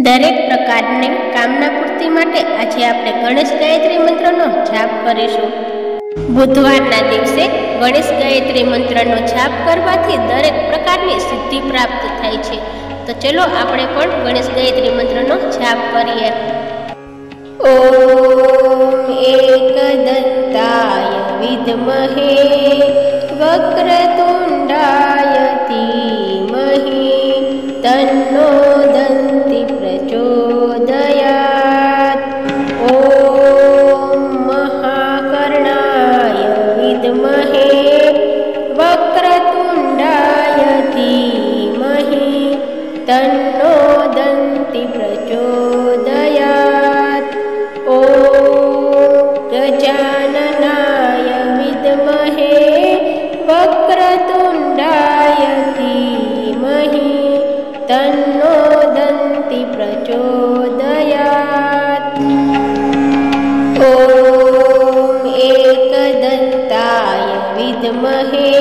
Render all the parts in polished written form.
दरेक प्रकारनी कामना पूर्ति माटे आज आपणे गणेश गायत्री मंत्रनो जाप करीशुं। बुधवारना दिवसे गणेश गायत्री मंत्रनो जाप करवाथी दरेक प्रकारनी सिद्धि प्राप्त थाय छे। तो चलो आपणे पण गणेश गायत्री मंत्रनो जाप करीए। ओम एकदंताय विद्महे वक्रतुंडाय धीमहि तन्नो दन्ति प्रचोदयात्। ओम महाकर्णाय विद्महे वक्रतुंडाय धीमहि तन्नो दन्ति प्रचोदयात्। ओम गजाननाय विद्महे वक्रतुंडाय धीमहि तन्नो दन्ति प्रचोदयात्। ओम एकदंताय विद्महे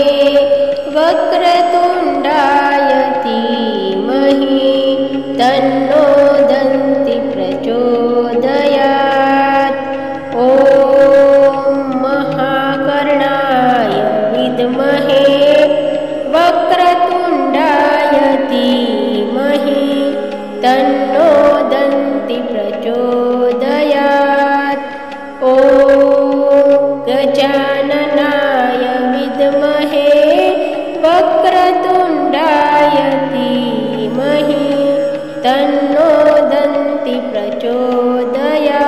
वक्रतुंडाय धीमहि तन्नो दन्ति प्रचोदयात्। ओम महाकर्णाय विद्महे वक्रतुंडाय धीमहि तन्नो दन्ति प्रचोदयात्। ओम गजाननाय विद्महे वक्रतुंडाय धीमहि तन्नो दन्ति प्रचोदयात्।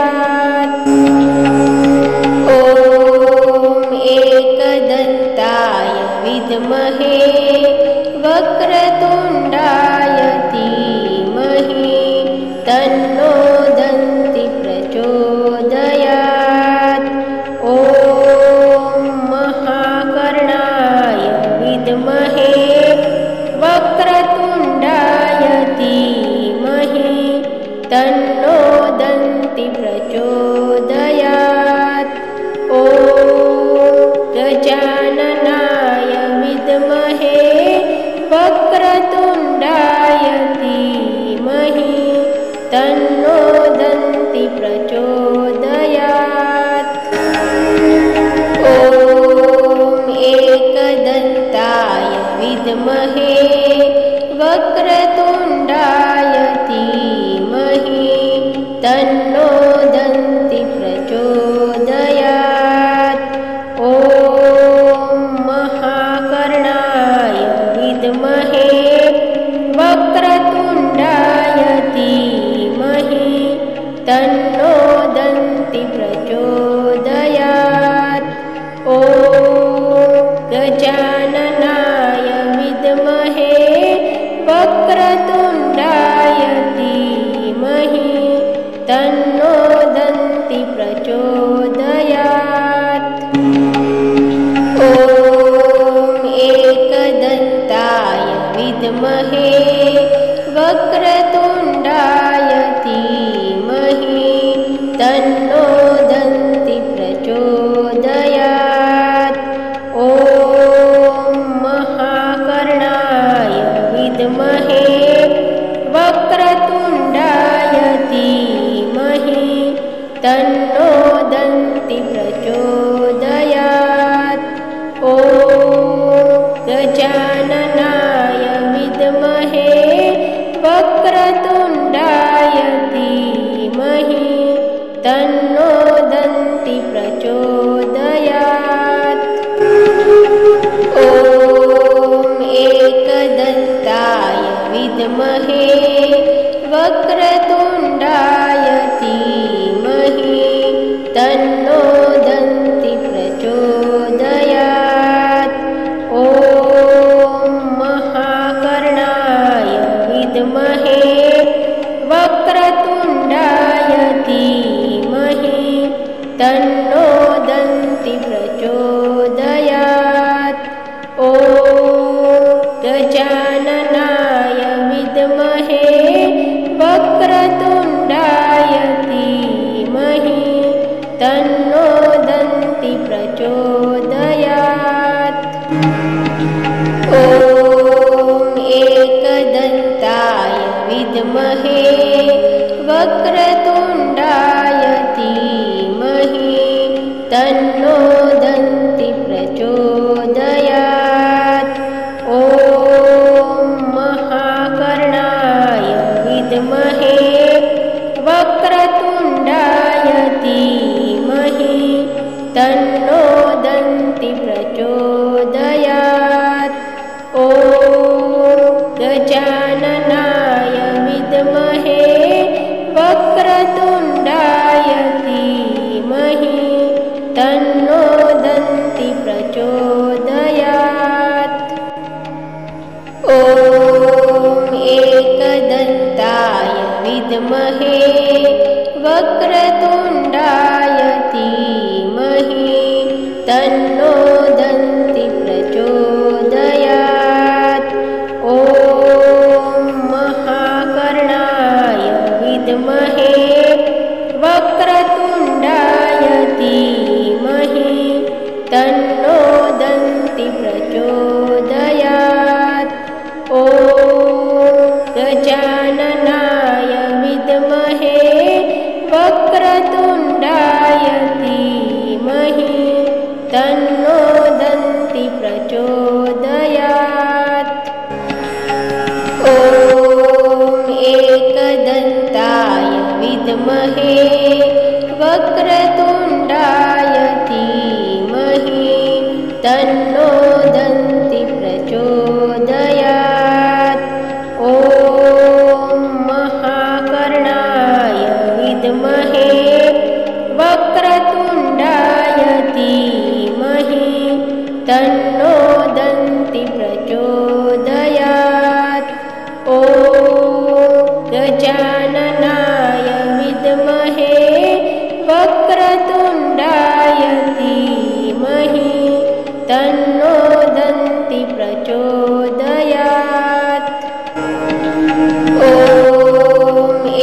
ओम एकदंताय विद्महे वक्रतुंडाय धीमहि तन्नो दन्ति प्रचोदयात्। ओम महाकर्णाय विद्महे वक्रतुंडाय धीमहि तन्नो दन्ति प्रचोदयात्। ओम गजाननाय विद्महे वक्रतुंडाय धीमहि तन्नो दन्ति प्रचोदयात्। ओम एकदंताय विद्महे वक्रतुंडाय धीमहि तन्नो दन्ति प्रचोदयात्। ओम महाकर्णाय विद्महे वक्रतुंडाय धीमहि तन्नो दन्ति प्रचोदयात्। ओम गजाननाय विद्महे वक्रतुंडाय धीमहि तन्नो दन्ति प्रचोदयात्। ओम एकदंताय विद्महे वक्रतुंडाय धीमहि तन्नो दन्ति प्रचोदयात्। ओम महाकर्णाय विद्महे वक्रतुंडाय धीमहि तन्नो दन्ति प्रचोदयात्। ओम गजाननाय विद्महे वक्रतुंडाय धीमहि तन्नो दन्ति प्रचोदयात्। ओम एकदंताय विद्महे वक्रतुंडाय धीमहि तन्नो दन्ति प्रचोदयात्। ओम महाकर्णाय विद्महे वक्रतुंडाय धीमहि तन्नो दन्ति प्रचोदयात्। ओम गजाननाय विद्महे वक्रतुंडाय धीमहि तन्नो दन्ति प्रचोदयात्। ओम एकदंताय विद्महे वक्रतुण्डाय धीमहि तन्नो दन्ति प्रचोदयात्। ॐ महाकर्णाय विद्महे वक्रतुण्डाय धीमहि तन्नो दन्ति प्रचोदयात्। ॐ गजाननाय विद्महे वक्रतुण्डाय धीमहि तन्नो दन्ति प्रचोदयात्। ॐ एकदन्ताय विद्महे वक्रतुण्डाय धीमहि तन्नो दन्ति प्रचोदयात्। ॐ महाकर्णाय विद्महे वक्रतुण्डाय धीमहि तन्नो दन्ति प्रचोदयात्। ॐ गजाननाय विद्महे वक्रतुण्डाय धीमहि तन्नो दन्ति प्रचोदयात्। ॐ एकदन्ताय विद्महे वक्रतुण्डाय धीमहि तन्नो दन्ति प्रचोदयात्। ॐ महाकर्णाय विद्महे वक्रतुण्डाय धीमहि तन्नो दन्ति प्रचोदयात्। ॐ गजाननाय विद्महे वक्रतुण्डाय धीमहि तन्नो दन्ति प्रचोदयात्। ॐ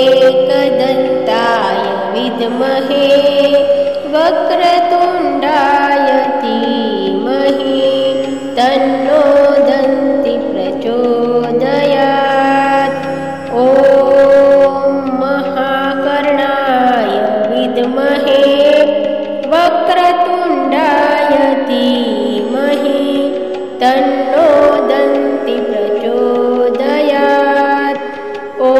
एकदन्ताय विद्महे वक्रतुण्डाय धीमहि तन्नो दन्ति प्रचोदयात्। ॐ महाकर्णाय विद्महे वक्रतुण्डाय धीमहि तन्नो दन्ति प्रचोदयात्। ॐ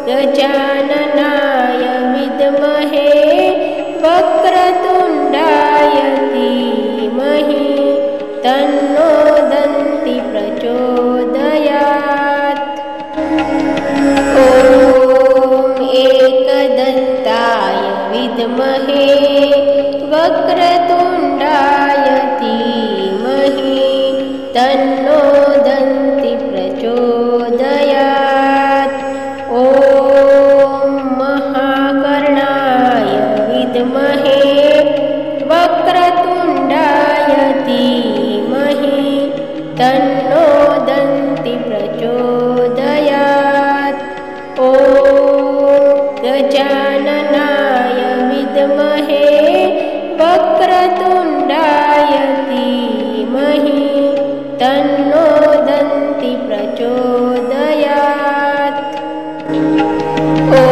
गजाननाय विद्महे वक्रतुण्डाय धीमहि तन्नो दन्ति प्रचोदयात्। ॐ एकदन्ताय विद्महे वक्रतुण्डाय धीमहि तन्नो दन्ति प्रचोदयात्। ॐ महाकर्णाय विद्महे वक्रतुण्डाय धीमहि तन्नो दन्ति प्रचोदयात्। ॐ गजाननाय विद्महे वक्रतुण्डाय धीमहि तन्नो दन्ति प्रचोदयात्। ॐ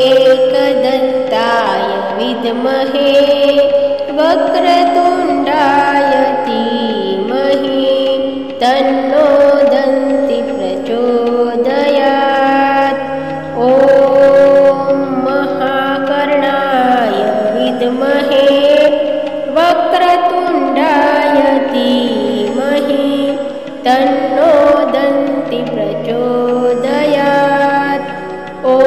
एकदन्ताय विद्महे वक्रतुण्डाय धीमहि तन्नो दन्ति प्रचोदयात्। ॐ महाकर्णाय विद्महे वक्रतुण्डाय धीमहि तन्नो दन्ति प्रचोदयात्। ॐ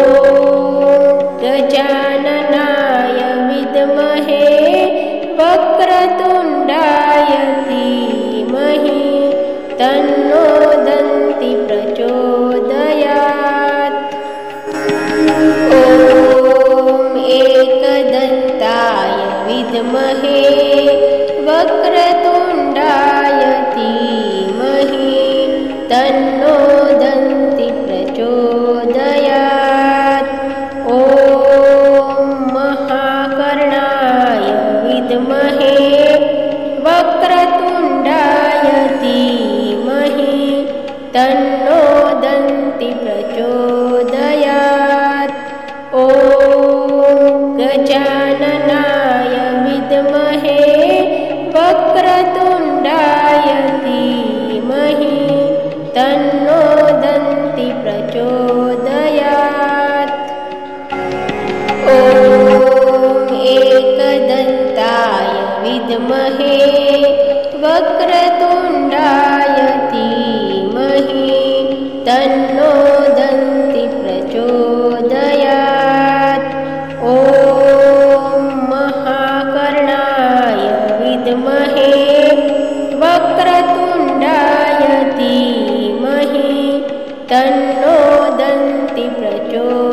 गजाननाय विद्महे वक्रतुण्डाय धीमहि तन्नो दन्ति प्रचोदयात्। ॐ एकदन्ताय विद्महे वक्रतुण्डाय धीमहि तन्नो दन्ति प्रचोदयात्। ॐ महाकर्णाय विद्महे वक्रतुण्डाय धीमहि तन्नो दन्ति प्रचोदयात्। કરજો।